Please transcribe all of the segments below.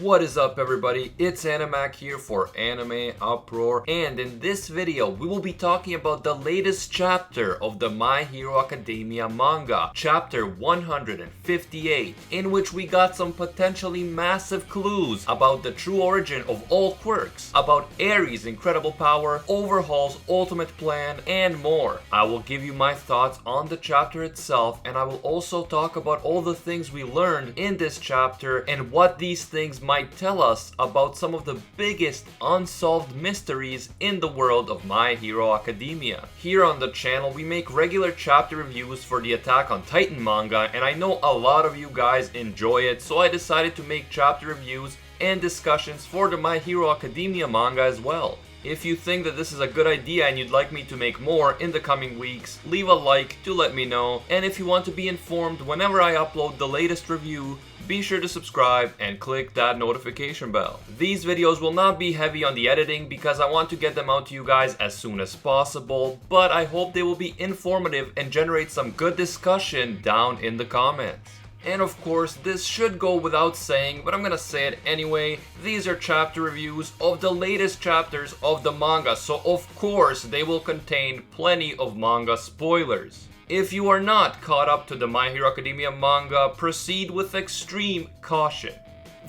What is up, everybody? It's Animac here for Anime Uproar, and in this video we will be talking about the latest chapter of the My Hero Academia manga, chapter 158, in which we got some potentially massive clues about the true origin of all quirks, about Eri's incredible power, Overhaul's ultimate plan, and more. I will give you my thoughts on the chapter itself, and I will also talk about all the things we learned in this chapter and what these things might tell us about some of the biggest unsolved mysteries in the world of My Hero Academia. Here on the channel we make regular chapter reviews for the Attack on Titan manga, and I know a lot of you guys enjoy it, so I decided to make chapter reviews and discussions for the My Hero Academia manga as well. If you think that this is a good idea and you'd like me to make more in the coming weeks, leave a like to let me know, and if you want to be informed whenever I upload the latest review, be sure to subscribe and click that notification bell. These videos will not be heavy on the editing because I want to get them out to you guys as soon as possible, but I hope they will be informative and generate some good discussion down in the comments. And of course, this should go without saying, but I'm gonna say it anyway, these are chapter reviews of the latest chapters of the manga, so of course they will contain plenty of manga spoilers. If you are not caught up to the My Hero Academia manga, proceed with extreme caution.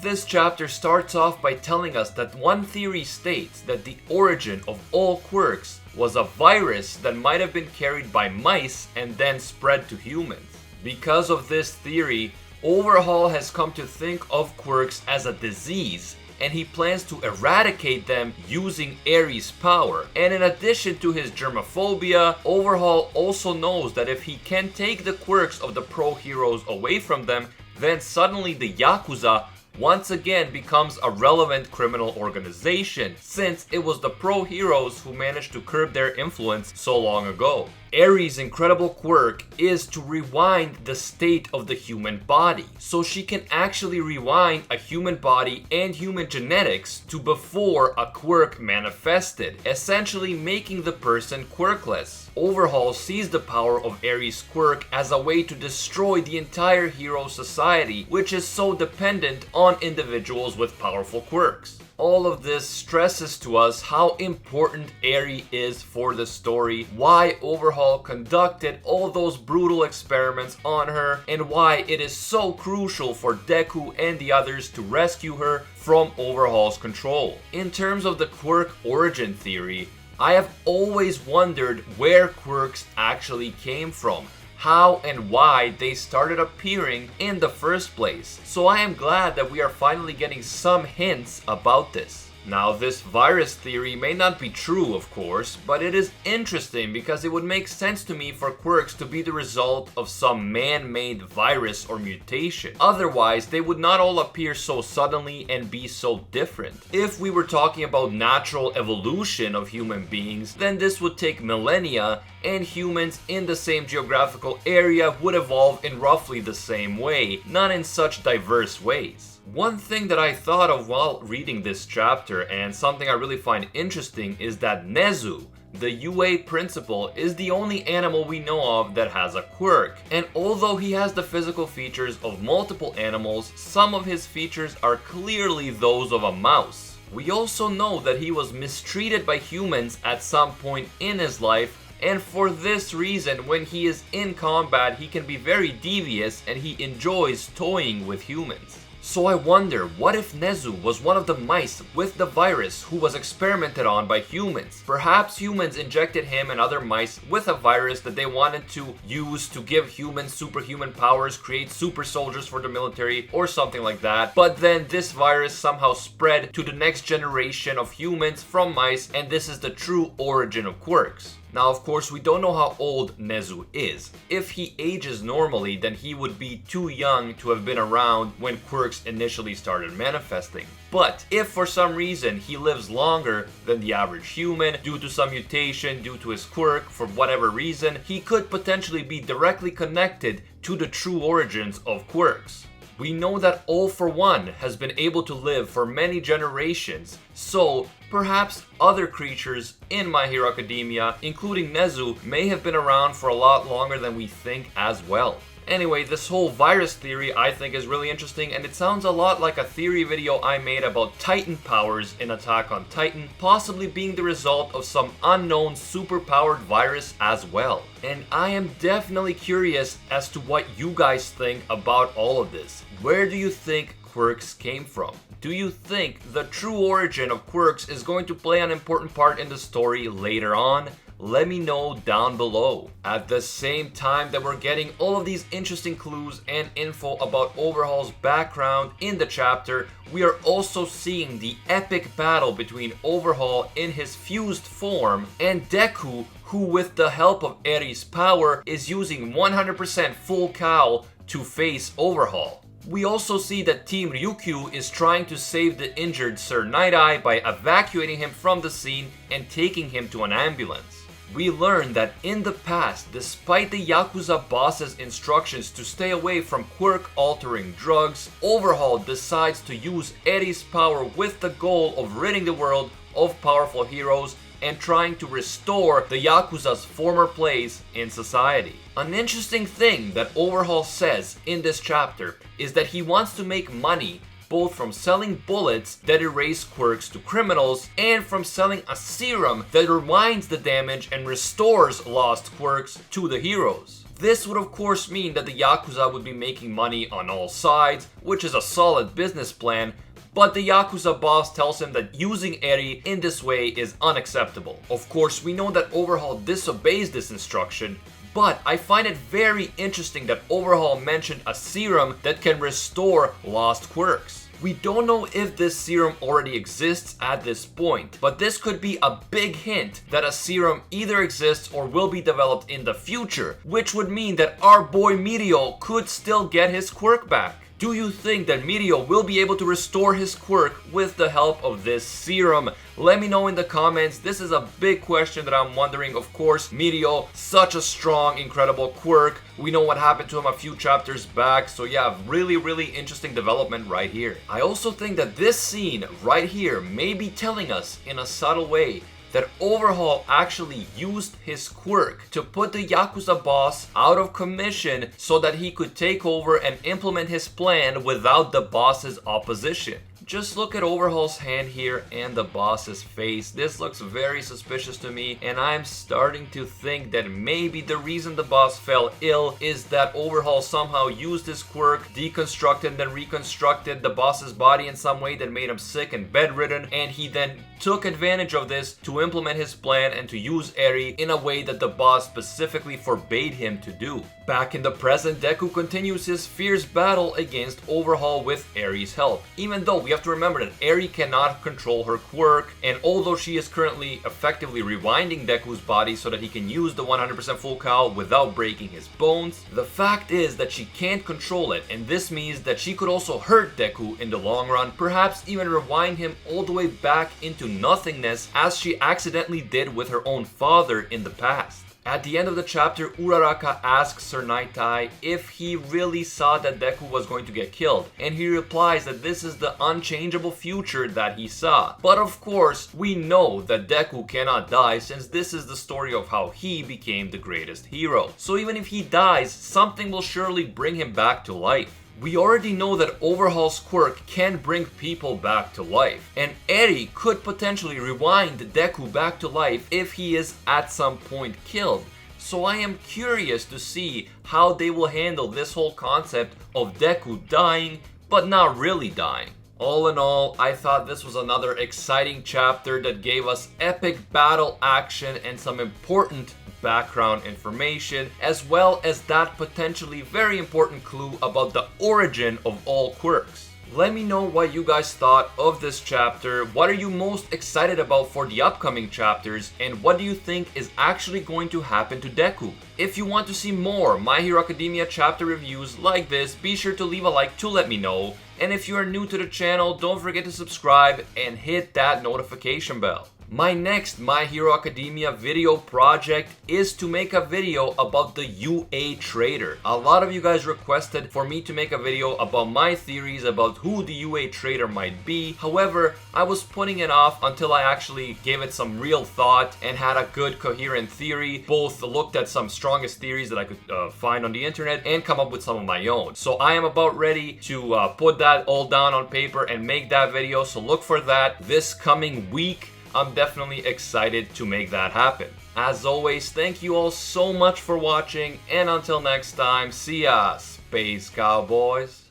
This chapter starts off by telling us that one theory states that the origin of all quirks was a virus that might have been carried by mice and then spread to humans. Because of this theory, Overhaul has come to think of quirks as a disease, and he plans to eradicate them using Eri's power. And in addition to his germophobia, Overhaul also knows that if he can take the quirks of the pro heroes away from them, then suddenly the Yakuza once again becomes a relevant criminal organization, since it was the pro heroes who managed to curb their influence so long ago. Eri's incredible quirk is to rewind the state of the human body, so she can actually rewind a human body and human genetics to before a quirk manifested, essentially making the person quirkless. Overhaul sees the power of Eri's quirk as a way to destroy the entire hero society, which is so dependent on individuals with powerful quirks. All of this stresses to us how important Eri is for the story, why Overhaul conducted all those brutal experiments on her, and why it is so crucial for Deku and the others to rescue her from Overhaul's control. In terms of the quirk origin theory, I have always wondered where quirks actually came from, how and why they started appearing in the first place. So I am glad that we are finally getting some hints about this. Now, this virus theory may not be true, of course, but it is interesting because it would make sense to me for quirks to be the result of some man-made virus or mutation. Otherwise, they would not all appear so suddenly and be so different. If we were talking about natural evolution of human beings, then this would take millennia, and humans in the same geographical area would evolve in roughly the same way, not in such diverse ways. One thing that I thought of while reading this chapter, and something I really find interesting, is that Nezu, the UA principal, is the only animal we know of that has a quirk. And although he has the physical features of multiple animals, some of his features are clearly those of a mouse. We also know that he was mistreated by humans at some point in his life, and for this reason, when he is in combat, he can be very devious and he enjoys toying with humans. So I wonder, what if Nezu was one of the mice with the virus who was experimented on by humans? Perhaps humans injected him and other mice with a virus that they wanted to use to give humans superhuman powers, create super soldiers for the military, or something like that. But then this virus somehow spread to the next generation of humans from mice, and this is the true origin of quirks. Now, of course, we don't know how old Nezu is. If he ages normally, then he would be too young to have been around when quirks initially started manifesting. But if for some reason he lives longer than the average human, due to some mutation, due to his quirk, for whatever reason, he could potentially be directly connected to the true origins of quirks. We know that All For One has been able to live for many generations, so Perhaps other creatures in My Hero Academia, including Nezu, may have been around for a lot longer than we think as well. Anyway, this whole virus theory I think is really interesting, and it sounds a lot like a theory video I made about Titan powers in Attack on Titan, possibly being the result of some unknown superpowered virus as well. And I am definitely curious as to what you guys think about all of this. Where do you think QUIRKS came from? Do you think the true origin of QUIRKS is going to play an important part in the story later on? Let me know down below. At the same time that we're getting all of these interesting clues and info about Overhaul's background in the chapter, we are also seeing the epic battle between Overhaul in his fused form and Deku, who with the help of Eri's power is using 100% full cowl to face Overhaul. We also see that Team Ryukyu is trying to save the injured Sir Night-Eye by evacuating him from the scene and taking him to an ambulance. We learn that in the past, despite the Yakuza boss's instructions to stay away from quirk-altering drugs, Overhaul decides to use Eri's power with the goal of ridding the world of powerful heroes and trying to restore the Yakuza's former place in society. An interesting thing that Overhaul says in this chapter is that he wants to make money both from selling bullets that erase quirks to criminals and from selling a serum that rewinds the damage and restores lost quirks to the heroes. This would of course mean that the Yakuza would be making money on all sides, which is a solid business plan, but the Yakuza boss tells him that using Eri in this way is unacceptable. Of course, we know that Overhaul disobeys this instruction, but I find it very interesting that Overhaul mentioned a serum that can restore lost quirks. We don't know if this serum already exists at this point, but this could be a big hint that a serum either exists or will be developed in the future, which would mean that our boy Mirio could still get his quirk back. Do you think that Mirio will be able to restore his quirk with the help of this serum? Let me know in the comments. This is a big question that I'm wondering. Of course, Mirio, such a strong, incredible quirk. We know what happened to him a few chapters back. So yeah, really interesting development right here. I also think that this scene right here may be telling us in a subtle way that Overhaul actually used his quirk to put the Yakuza boss out of commission so that he could take over and implement his plan without the boss's opposition. Just look at Overhaul's hand here and the boss's face. This looks very suspicious to me, and I'm starting to think that maybe the reason the boss fell ill is that Overhaul somehow used his quirk, deconstructed and then reconstructed the boss's body in some way that made him sick and bedridden, and he then took advantage of this to implement his plan and to use Eri in a way that the boss specifically forbade him to do. Back in the present, Deku continues his fierce battle against Overhaul with Eri's help, even though we have to remember that Eri cannot control her quirk, and although she is currently effectively rewinding Deku's body so that he can use the 100% full cowl without breaking his bones, the fact is that she can't control it, and this means that she could also hurt Deku in the long run, perhaps even rewind him all the way back into nothingness as she accidentally did with her own father in the past. At the end of the chapter, Uraraka asks Sir Night-Eye if he really saw that Deku was going to get killed, and he replies that this is the unchangeable future that he saw. But of course, we know that Deku cannot die since this is the story of how he became the greatest hero. So even if he dies, something will surely bring him back to life. We already know that Overhaul's quirk can bring people back to life, and Eri could potentially rewind Deku back to life if he is at some point killed. So I am curious to see how they will handle this whole concept of Deku dying, but not really dying. All in all, I thought this was another exciting chapter that gave us epic battle action and some important background information, as well as that potentially very important clue about the origin of all quirks. Let me know what you guys thought of this chapter. What are you most excited about for the upcoming chapters, and what do you think is actually going to happen to Deku? If you want to see more My Hero Academia chapter reviews like this, be sure to leave a like to let me know. And if you are new to the channel, don't forget to subscribe and hit that notification bell. My next My Hero Academia video project is to make a video about the UA Trader. A lot of you guys requested for me to make a video about my theories about who the UA Trader might be. However, I was putting it off until I actually gave it some real thought and had a good coherent theory. Both looked at some strongest theories that I could find on the internet and come up with some of my own. So I am about ready to put that all down on paper and make that video. So look for that this coming week. I'm definitely excited to make that happen. As always, thank you all so much for watching, and until next time, see ya, Space Cowboys.